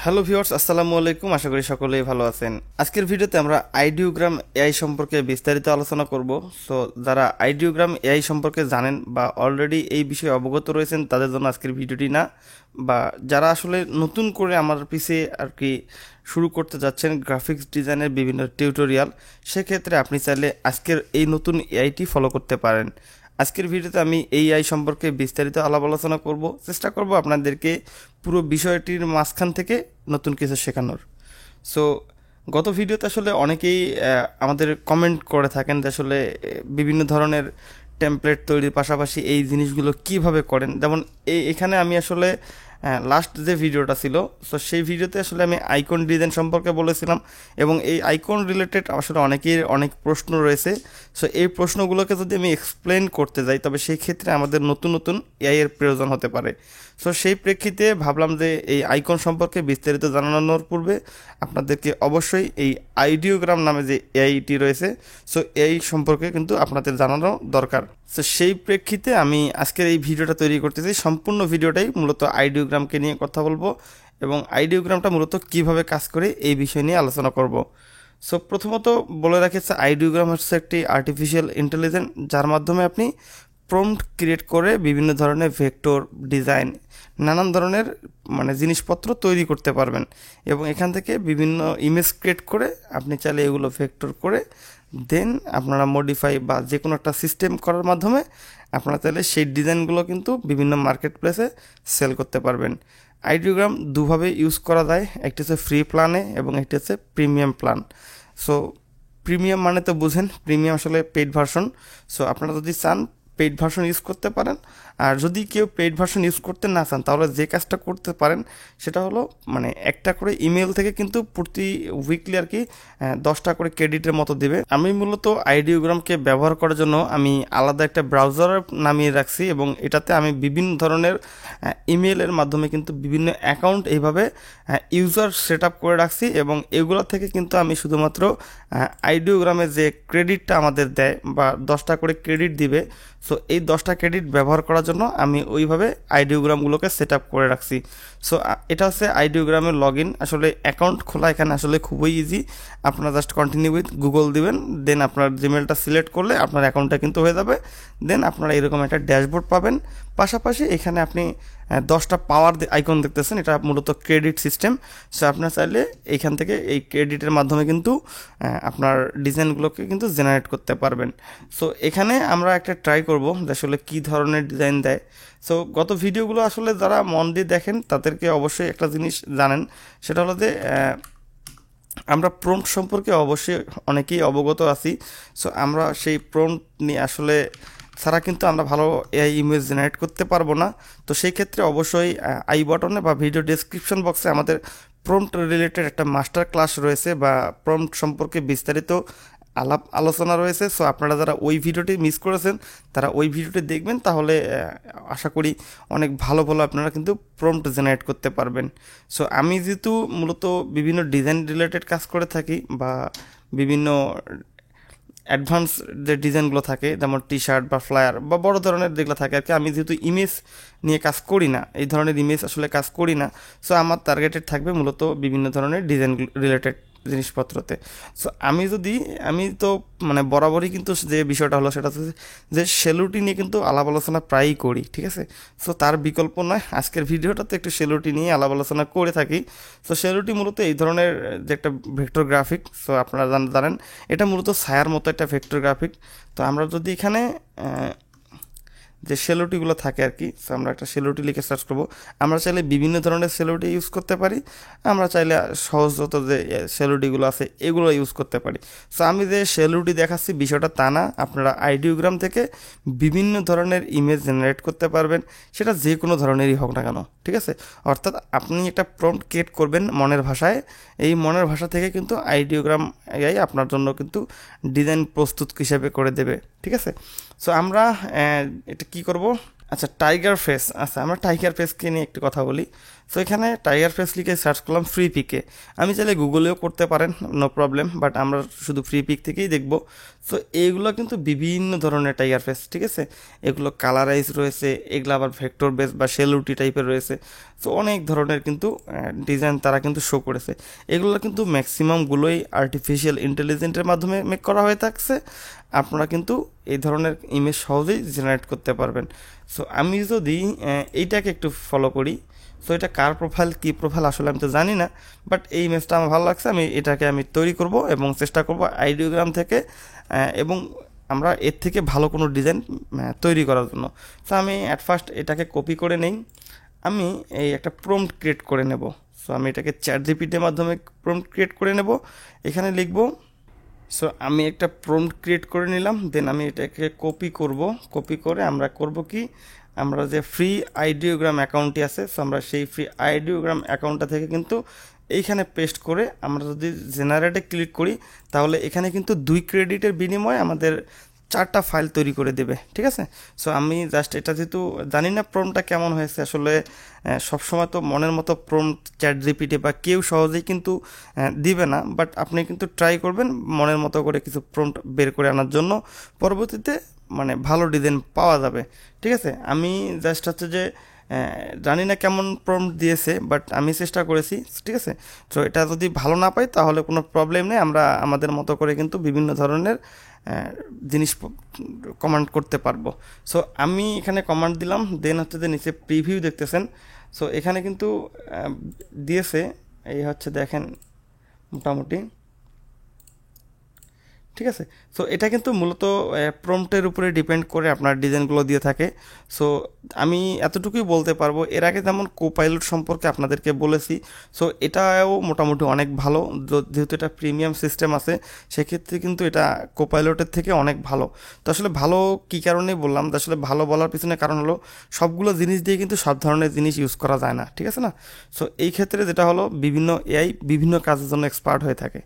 Hello viewers, আসসালামু আলাইকুম। আশা করি সকলেই ভালো আছেন। আজকের ভিডিওতে আমরা আইডিওগ্রাম এআই সম্পর্কে বিস্তারিত আলোচনা করব। সো যারা আইডিওগ্রাম এআই সম্পর্কে জানেন বা অলরেডি এই বিষয়ে অবগত রয়েছেন তাদের জন্য আজকের ভিডিওটি না, বা যারা আসলে নতুন করে আমার পিছে আর কি শুরু করতে যাচ্ছেন গ্রাফিক্স ডিজাইনের বিভিন্ন টিউটোরিয়াল, সেক্ষেত্রে আপনি চাইলে আজকের এই নতুন এআইটি ফলো করতে পারেন। আজকের ভিডিওতে আমি এআই সম্পর্কে বিস্তারিত আলাপ আলোচনা করব, চেষ্টা করব আপনাদেরকে পুরো বিষয়টির মাঝখান থেকে নতুন কিছু শেখানোর। সো গত ভিডিওতে আসলে অনেকেই আমাদের কমেন্ট করে থাকেন যে আসলে বিভিন্ন ধরনের টেমপ্লেট তৈরির পাশাপাশি এই জিনিসগুলো কিভাবে করেন। যেমন এখানে আমি আসলে লাস্ট যে ভিডিওটা ছিল, সো সেই ভিডিওতে আসলে আমি আইকন ডিজাইন সম্পর্কে বলেছিলাম, এবং এই আইকন রিলেটেড আসলে অনেকের অনেক প্রশ্ন রয়েছে। সো এই প্রশ্নগুলোকে যদি আমি এক্সপ্লেন করতে যাই তবে সেই ক্ষেত্রে আমাদের নতুন নতুন এআই এর প্রয়োজন হতে পারে। সো সেই প্রেক্ষিতে ভাবলাম যে এই আইকন সম্পর্কে বিস্তারিত জানানোর পূর্বে আপনাদেরকে অবশ্যই এই আইডিওগ্রাম নামে যে এআইটি রয়েছে, সো এই সম্পর্কে কিন্তু আপনাদের জানানো দরকার। সো সেই প্রেক্ষিতে আমি আজকের এই ভিডিওটা তৈরি করতেছি। সম্পূর্ণ ভিডিওটাই মূলত আইডিওগ্রামকে নিয়ে কথা বলবো এবং আইডিওগ্রামটা মূলত কিভাবে কাজ করে এই বিষয় নিয়ে আলোচনা করব। সো প্রথমত বলে রাখেছে, আইডিওগ্রাম হচ্ছে একটি আর্টিফিশিয়াল ইন্টেলিজেন্স, যার মাধ্যমে আপনি প্রম্পট ক্রিয়েট করে বিভিন্ন ধরনের ভেক্টর ডিজাইন, নানান ধরনের জিনিসপত্র তৈরি করতে পারবেন, এবং এখান থেকে বিভিন্ন ইমেজ ক্রিয়েট করে আপনি চাইলে এগুলো ভেক্টর করে দেন আপনারা মডিফাই বা যে কোনো একটা সিস্টেম করার মাধ্যমে আপনারা চাইলে সেই ডিজাইনগুলো কিন্তু বিভিন্ন মার্কেট প্লেসে সেল করতে পারবেন। আইডিওগ্রাম দুভাবে ইউজ করা যায়, একটি হচ্ছে ফ্রি প্ল্যানে এবং একটি হচ্ছে প্রিমিয়াম প্ল্যান। সো প্রিমিয়াম মানে তো বুঝেন, প্রিমিয়াম আসলে পেইড ভার্সন। সো আপনারা যদি চান পেইড ভার্সন ইউজ করতে পারেন, আর যদি কেউ পেইড ভার্সন ইউজ করতে না চান তাহলে যে কাজটা করতে পারেন সেটা হলো একটা করে ইমেল থেকে কিন্তু প্রতি উইকলি আর কি 10টা করে ক্রেডিটের মতো দিবে। আমি মূলত আইডিওগ্রামকে ব্যবহার করার জন্য আমি আলাদা একটা ব্রাউজার নামিয়ে রাখছি, এবং এটাতে আমি বিভিন্ন ধরনের ইমেলের মাধ্যমে কিন্তু বিভিন্ন অ্যাকাউন্ট এইভাবে ইউজার সেট আপ করে রাখছি, এবং এগুলো থেকে কিন্তু আমি শুধুমাত্র আইডিওগ্রামে যে ক্রেডিটটা আমাদের দেয় বা 10টা করে ক্রেডিট দিবে, সো এই 10টা ক্রেডিট ব্যবহার করার জন্য আমি ওইভাবে আইডিওগ্রামগুলোকে সেট আপ করে রাখছি। সো এটা হচ্ছে আইডিওগ্রামের লগ ইন। আসলে অ্যাকাউন্ট খোলা এখানে আসলে খুবই ইজি। আপনারা জাস্ট কন্টিনিউ উইথ গুগল দিবেন, দেন আপনার জিমেলটা সিলেক্ট করলে আপনার অ্যাকাউন্টটা কিন্তু হয়ে যাবে। দেন আপনারা এরকম একটা ড্যাশবোর্ড পাবেন। পাশাপাশি এখানে আপনি 10টা পাওয়ার আইকন দেখতেছেন, এটা মূলত ক্রেডিট সিস্টেম। সো আপনার চাইলে এইখান থেকে এই ক্রেডিটের মাধ্যমে কিন্তু আপনার ডিজাইনগুলোকে কিন্তু জেনারেট করতে পারবেন। সো এখানে আমরা একটা ট্রাই করব যে আসলে কী ধরনের ডিজাইন দেয়। সো গত ভিডিওগুলো আসলে যারা মন দিয়ে দেখেন তাদেরকে অবশ্যই একটা জিনিস জানেন, সেটা হলো যে আমরা প্রম্পট সম্পর্কে অবশ্যই অনেকেই অবগত আছি। সো আমরা সেই প্রম্পট নিয়ে আসলে ছাড়া কিন্তু আমরা ভালো এআই ইমেজ জেনারেট করতে পারবো না। তো সেই ক্ষেত্রে অবশ্যই আই বটনে বা ভিডিও ডেসক্রিপশন বক্সে আমাদের প্রম্পট রিলেটেড একটা মাস্টার ক্লাস রয়েছে, বা প্রম্পট সম্পর্কে বিস্তারিত আলোচনা রয়েছে। সো আপনারা যারা ওই ভিডিওটি মিস করেছেন তারা ওই ভিডিওটি দেখবেন, তাহলে আশা করি অনেক ভালো ভালো আপনারা কিন্তু প্রম্পট জেনারেট করতে পারবেন। সো আমি যেহেতু মূলত বিভিন্ন ডিজাইন রিলেটেড কাজ করে থাকি, বা বিভিন্ন অ্যাডভান্স যে ডিজাইনগুলো থাকে যেমন টি শার্ট বা ফ্লায়ার বা বড় ধরনের যেগুলো থাকে আর কি, আমি যেহেতু ইমেজ নিয়ে কাজ করি না, এই ধরনের ইমেজ আসলে কাজ করি না। সো আমার টার্গেটেড থাকবে মূলত বিভিন্ন ধরনের ডিজাইন রিলেটেড জিনিসপত্রতে। সো আমি তো বরাবরই কিন্তু যে বিষয়টা হলো সেটা হচ্ছে যে সেলুটি নিয়ে কিন্তু আলাপ আলোচনা প্রায়ই করি, ঠিক আছে। সো তার বিকল্প নয়, আজকের ভিডিওটাতে একটু সেলুটি নিয়ে আলাপ আলোচনা করে থাকি। সো সেলুটি মূলত এই ধরনের যে একটা ভেক্টর গ্রাফিক, সো আপনারা জানেন এটা মূলত ছায়ার মতো একটা ভেক্টর গ্রাফিক। তো আমরা যদি এখানে যে সেলোটিগুলো থাকে আর কি, সো আমরা একটা সেলোটি লিখে সার্চ করবো। আমরা চাইলে বিভিন্ন ধরনের সেলোটি ইউজ করতে পারি, আমরা চাইলে সহজত যে সেলোটিগুলো আছে এগুলো ইউজ করতে পারি। সো আমি যে সেলোটি দেখাচ্ছি বিষয়টা তা না, আপনারা আইডিওগ্রাম থেকে বিভিন্ন ধরনের ইমেজ জেনারেট করতে পারবেন, সেটা যে কোনো ধরনেরই হোক না কেন, ঠিক আছে। অর্থাৎ আপনি একটা প্রম্পট ক্রিয়েট করবেন মনের ভাষায়, এই মনের ভাষা থেকে কিন্তু আইডিওগ্রাম এআই আপনার জন্য কিন্তু ডিজাইন প্রস্তুত হিসেবে করে দেবে, ঠিক আছে। সো আমরা এটা কি করব, আচ্ছা টাইগার ফেস, আচ্ছা আমরা টাইগার ফেসকে নিয়ে একটু কথা বলি। সো এখানে টাইগার ফেস লিখে সার্চ করলাম ফ্রি পিকে। আমি চাইলে গুগলেও করতে পারেন, নো প্রবলেম, বাট আমরা শুধু ফ্রি পিক থেকেই দেখব। সো এইগুলো কিন্তু বিভিন্ন ধরনের টাইগার ফেস, ঠিক আছে। এগুলো কালারাইজ রয়েছে, এগুলো আবার ভেক্টর বেস বা শেলুটি টাইপের রয়েছে। সো অনেক ধরনের কিন্তু ডিজাইন তারা কিন্তু শো করেছে। এগুলো কিন্তু ম্যাক্সিমামগুলোই আর্টিফিশিয়াল ইন্টেলিজেন্সের মাধ্যমে মেক করা হয়ে থাকছে। আপনারা কিন্তু এই ধরনের ইমেজ সহজেই জেনারেট করতে পারবেন। সো আমি যদি এইটাকে একটু ফলো করি, সো এটা কার প্রোফাইল কী প্রোফাইল আসলে আমি তো জানি না, বাট এই ইমেজটা আমার ভালো লাগছে, এটাকে আমি তৈরি করব এবং চেষ্টা করব আইডিওগ্রাম থেকে এবং আমরা এর থেকে ভালো কোনো ডিজাইন তৈরি করার জন্য। সো আমি অ্যাট ফার্স্ট এটাকে কপি করে নেই, আমি এই একটা প্রম্পট ক্রিয়েট করে নেব। সো আমি এটাকে চ্যাট জিপিটির মাধ্যমে প্রম্পট ক্রিয়েট করে নেব। এখানে লিখব, সো আমি একটা প্রম্পট ক্রিয়েট করে নিলাম, দেন আমি এটাকে কপি করব। কপি করে আমরা করব কি, আমরা যে ফ্রি আইডিওগ্রাম অ্যাকাউন্টটি আছে, সো আমরা সেই ফ্রি আইডিওগ্রাম অ্যাকাউন্টটা থেকে কিন্তু এইখানে পেস্ট করে আমরা যদি জেনারেটে ক্লিক করি, তাহলে এখানে কিন্তু 2 ক্রেডিটের বিনিময়ে আমাদের 4টা ফাইল তৈরি করে দেবে, ঠিক আছে। সো আমি জাস্ট এটা যেহেতু জানি না প্রম্পটটা কেমন হয়েছে, আসলে সবসময় তো মনের মতো প্রম্পট চ্যাট জিপিটি বা কেউ সহজেই কিন্তু দিবে না, বাট আপনি কিন্তু ট্রাই করবেন মনের মতো করে কিছু প্রম্পট বের করে আনার জন্য, পরবর্তীতে মানে ভালো ডিজাইন পাওয়া যাবে, ঠিক আছে। আমি জাস্ট হচ্ছে যে জানি না কেমন প্রম্পট দিয়েছে, বাট আমি চেষ্টা করেছি, ঠিক আছে। তো এটা যদি ভালো না পাই তাহলে কোনো প্রবলেম নেই, আমরা আমাদের মতো করে কিন্তু বিভিন্ন ধরনের জিনিস কমান্ড করতে পারবো। সো আমি এখানে কমান্ড দিলাম, দেন হচ্ছে যে নিচে প্রিভিউ দেখতেছেন। সো এখানে কিন্তু দিয়েছে, এই হচ্ছে দেখেন মোটামুটি, ঠিক আছে। সো এটা কিন্তু মূলত প্রম্পটের উপরে ডিপেন্ড করে আপনার ডিজাইনগুলো দিয়ে থাকে। সো আমি এতটুকুই বলতে পারবো, এর আগে যেমন কোপাইলট সম্পর্কে আপনাদেরকে বলেছি, সো এটাও মোটামুটি অনেক ভালো, যেহেতু এটা প্রিমিয়াম সিস্টেম আছে, সেক্ষেত্রে কিন্তু এটা কোপাইলটের থেকে অনেক ভালো। তো আসলে ভালো কী কারণে বললাম, তো আসলে ভালো বলার পিছনে কারণ হলো সবগুলো জিনিস দিয়ে কিন্তু সব ধরনের জিনিস ইউজ করা যায় না, ঠিক আছে না। সো এই ক্ষেত্রে যেটা হলো, বিভিন্ন এআই বিভিন্ন কাজের জন্য এক্সপার্ট হয়ে থাকে।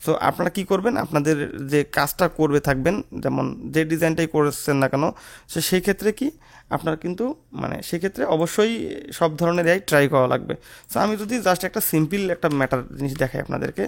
সো আপনারা কি করবেন, আপনাদের যে কাজটা করবে থাকবেন, যেমন যে ডিজাইনটাই করছেন না কেন, সো সেই ক্ষেত্রে কি আপনার কিন্তু মানে সেক্ষেত্রে অবশ্যই সব ধরনের এআই ট্রাই করা লাগবে। সো আমি যদি জাস্ট একটা সিম্পল একটা ম্যাটার জিনিস দেখাই আপনাদেরকে।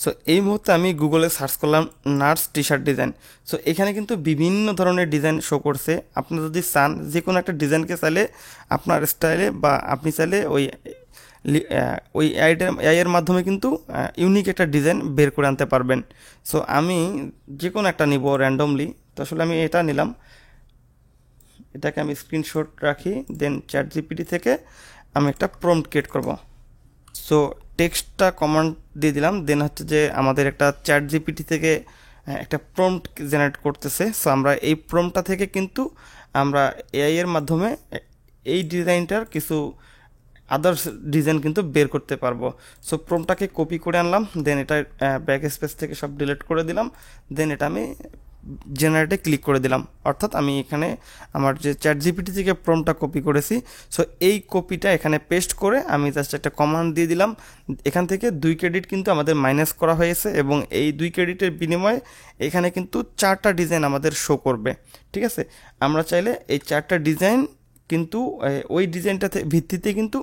সো এই মুহূর্তে আমি গুগলে সার্চ করলাম nurse T shirt design. So এখানে কিন্তু বিভিন্ন ধরনের ডিজাইন শো করছে। আপনি যদি চান যে কোনো একটা ডিজাইনকে চাইলে আপনার স্টাইলে বা আপনি চাইলে ওই এআইয়ের মাধ্যমে কিন্তু ইউনিক একটা ডিজাইন বের করে আনতে পারবেন। সো আমি যে কোনো একটা নিব র্যান্ডমলি, তো আসলে আমি এটা নিলাম, এটাকে আমি স্ক্রিনশট রাখি, দেন চ্যাট জিপিটি থেকে আমি একটা প্রম্পট ক্রিয়েট করব। সো টেক্সটটা কমান্ড দিয়ে দিলাম, দেন হচ্ছে যে আমাদের একটা চ্যাট জিপিটি থেকে একটা প্রম্পট জেনারেট করতেছে। সো আমরা এই প্রম্পটটা থেকে কিন্তু আমরা এআইয়ের মাধ্যমে এই ডিজাইনটার কিছু আদার্স ডিজাইন কিন্তু বের করতে পারবো। সো প্রম্পটটাকে কপি করে আনলাম, দেন এটা ব্যাক স্পেস থেকে সব ডিলিট করে দিলাম, দেন এটা আমি জেনারেটে ক্লিক করে দিলাম। অর্থাৎ আমি এখানে আমার যে চ্যাট জিপিটি থেকে প্রম্পটটা কপি করেছি, সো এই কপিটা এখানে পেস্ট করে আমি জাস্ট একটা কমান্ড দিয়ে দিলাম। এখান থেকে 2 ক্রেডিট কিন্তু আমাদের মাইনাস করা হয়েছে এবং এই 2 ক্রেডিটের বিনিময়ে এখানে কিন্তু 4টা ডিজাইন আমাদের শো করবে, ঠিক আছে। আমরা চাইলে এই 4টা ডিজাইন কিন্তু ওই ডিজাইনটাতে ভিত্তিতে কিন্তু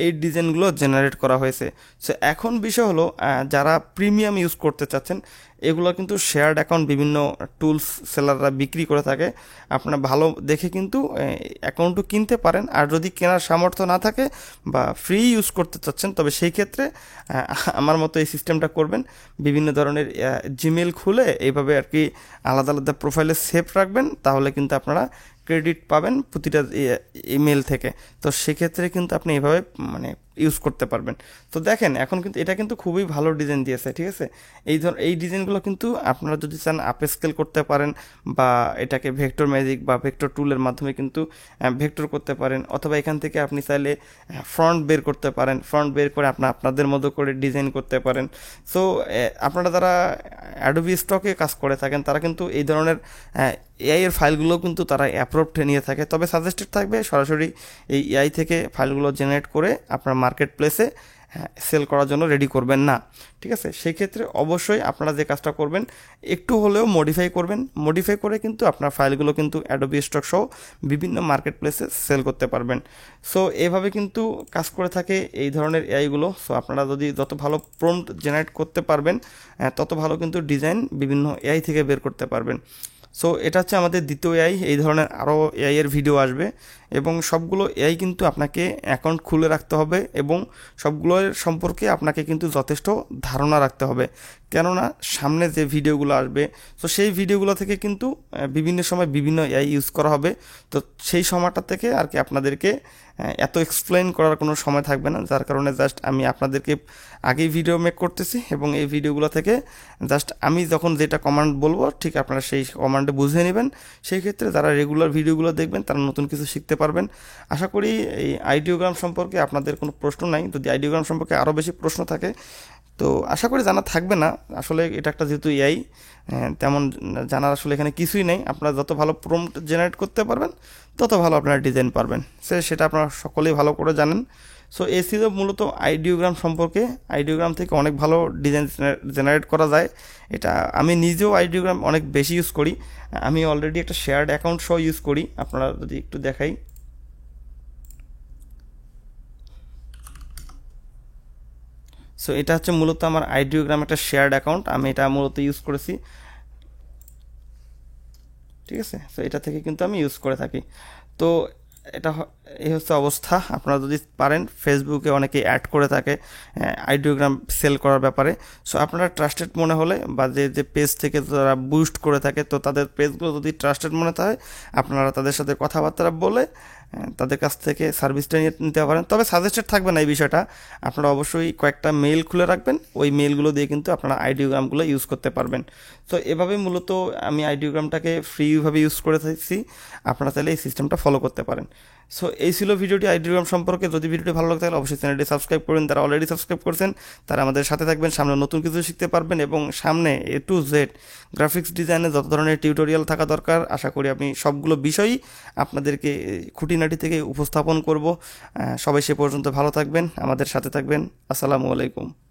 এই ডিজাইনগুলো জেনারেট করা হয়েছে। সো এখন বিষয় হলো, যারা প্রিমিয়াম ইউজ করতে চাচ্ছেন, এগুলো কিন্তু শেয়ার্ড অ্যাকাউন্ট বিভিন্ন টুলস সেলাররা বিক্রি করে থাকে, আপনারা ভালো দেখে কিন্তু অ্যাকাউন্টও কিনতে পারেন। আর যদি কেনার সামর্থ্য না থাকে বা ফ্রি ইউজ করতে চাচ্ছেন, তবে সেই ক্ষেত্রে আমার মতো এই সিস্টেমটা করবেন, বিভিন্ন ধরনের জিমেল খুলে এইভাবে আর কি আলাদা আলাদা প্রোফাইলে সেভ রাখবেন, তাহলে কিন্তু আপনারা ক্রেডিট পাবেন প্রতিটা ইমেল থেকে। তো সেক্ষেত্রে কিন্তু আপনি এইভাবে মানে ইউজ করতে পারবেন। তো দেখেন এখন কিন্তু এটা কিন্তু খুবই ভালো ডিজাইন দিয়েছে, ঠিক আছে। এই ডিজাইনগুলো কিন্তু আপনারা যদি চান আপ স্কেল করতে পারেন, বা এটাকে ভেক্টর ম্যাজিক বা ভেক্টর টুলের মাধ্যমে কিন্তু ভেক্টর করতে পারেন, অথবা এখান থেকে আপনি চাইলে ফ্রন্ট বের করতে পারেন, ফ্রন্ট বের করে আপনাদের মতো করে ডিজাইন করতে পারেন। সো আপনারা যারা অ্যাডোবি স্টকে কাজ করে থাকেন, তারা কিন্তু এই ধরনের এআই এর ফাইলগুলো কিন্তু তারা অ্যাপ্রুভড নিয়ে থাকে, তবে সাজেস্টেড থাকবে সরাসরি এই এআই থেকে ফাইলগুলো জেনারেট করে আপনার মার্কেট প্লেসে সেল করার জন্য রেডি করবেন না। ঠিক আছে, সেই ক্ষেত্রে অবশ্যই আপনারা যে কাজটা করবেন একটু হলেও মডিফাই করবেন। মডিফাই করে কিন্তু আপনার ফাইলগুলো কিন্তু অ্যাডোবি স্টক সহ বিভিন্ন মার্কেট প্লেসে সেল করতে পারবেন। সো এভাবে কিন্তু কাজ করে থাকে এই ধরনের এআইগুলো। সো আপনারা যদি যত ভালো প্রম্পট জেনারেট করতে পারবেন তত ভালো কিন্তু ডিজাইন বিভিন্ন এআই থেকে বের করতে পারবেন। সো এটা হচ্ছে আমাদের দ্বিতীয় এআই। এই ধরনের আরও এআই এর ভিডিও আসবে এবং সবগুলো এআই কিন্তু আপনাকে অ্যাকাউন্ট খুলে রাখতে হবে এবং সবগুলোর সম্পর্কে আপনাকে কিন্তু যথেষ্ট ধারণা রাখতে হবে, কেননা সামনে যে ভিডিওগুলো আসবে তো সেই ভিডিওগুলো থেকে কিন্তু বিভিন্ন সময় বিভিন্ন এআই ইউজ করা হবে। তো সেই সময়টা থেকে আর কি আপনাদেরকে এত এক্সপ্লেন করার কোনো সময় থাকবে না, যার কারণে জাস্ট আমি আপনাদেরকে আগেই ভিডিও মেক করতেছি এবং এই ভিডিওগুলো থেকে জাস্ট আমি যখন যেটা কমান্ড বলবো ঠিক আপনারা সেই কমান্ডে বুঝে নেবেন। সেই ক্ষেত্রে যারা রেগুলার ভিডিওগুলো দেখবেন তারা নতুন কিছু শিখতে পারবেন। আশা করি এই আইডিওগ্রাম সম্পর্কে আপনাদের কোনো প্রশ্ন নাই। যদি আইডিওগ্রাম সম্পর্কে আরও বেশি প্রশ্ন থাকে তো আশা করি জানা থাকবে না। আসলে এটা একটা যেহেতু এআই, তেমন জানার আসলে এখানে কিছুই নেই। আপনারা যত ভালো প্রম্পট জেনারেট করতে পারবেন তত ভালো আপনারা ডিজাইন পারবেন, সেটা আপনারা সকলেই ভালো করে জানেন। সো এই ছিল মূলত আইডিওগ্রাম সম্পর্কে। আইডিওগ্রাম থেকে অনেক ভালো ডিজাইন জেনারেট করা যায়। এটা আমি নিজেও আইডিওগ্রাম অনেক বেশি ইউজ করি। আমি অলরেডি একটা শেয়ার্ড অ্যাকাউন্ট সহ ইউজ করি। আপনারা যদি একটু দেখাই, সো এটা হচ্ছে মূলত আমার আইডিওগ্রাম একটা শেয়ার্ড অ্যাকাউন্ট, আমি এটা মূলত ইউজ করেছি। ঠিক আছে, সো এটা থেকে কিন্তু আমি ইউজ করে থাকি। তো এটা এই হচ্ছে অবস্থা। আপনারা যদি পারেন, ফেসবুকে অনেকে অ্যাড করে থাকে আইডিওগ্রাম সেল করার ব্যাপারে। সো আপনারা ট্রাস্টেড মনে হলে বা যে পেজ থেকে তারা বুস্ট করে থাকে, তো তাদের পেজগুলো যদি ট্রাস্টেড মনে হয় আপনারা তাদের সাথে কথাবার্তা বলে তাদের কাছ থেকে সার্ভিসটা নিতে পারেন। তবে সাজেস্টেড থাকবে না এই বিষয়টা, আপনারা অবশ্যই কয়েকটা মেইল খুলে রাখবেন। ওই মেইলগুলো দিয়ে কিন্তু আপনারা আইডিওগ্রামগুলো ইউজ করতে পারবেন। তো এভাবে মূলত আমি আইডিওগ্রামটাকে ফ্রিভাবে ইউজ করে থাকছি। আপনারা চাইলে এই সিস্টেমটা ফলো করতে পারেন। সো এই ছিল ভিডিওটি আইডিওগ্রাম সম্পর্কে। যদি ভিডিওটি ভালো লাগে তাহলে অবশ্যই চ্যানেলটি সাবস্ক্রাইব করবেন। যারা অলরেডি সাবস্ক্রাইব করছেন তারা আমাদের সাথে থাকবেন, সামনে নতুন কিছু শিখতে পারবেন এবং সামনে A to Z গ্রাফিক্স ডিজাইনে যত ধরনের টিউটোরিয়াল থাকা দরকার আশা করি আমি সবগুলো বিষয়ই আপনাদেরকে খুঁটিনাটি থেকে উপস্থাপন করব। সবাই সে পর্যন্ত ভালো থাকবেন, আমাদের সাথে থাকবেন। আসসালামু আলাইকুম।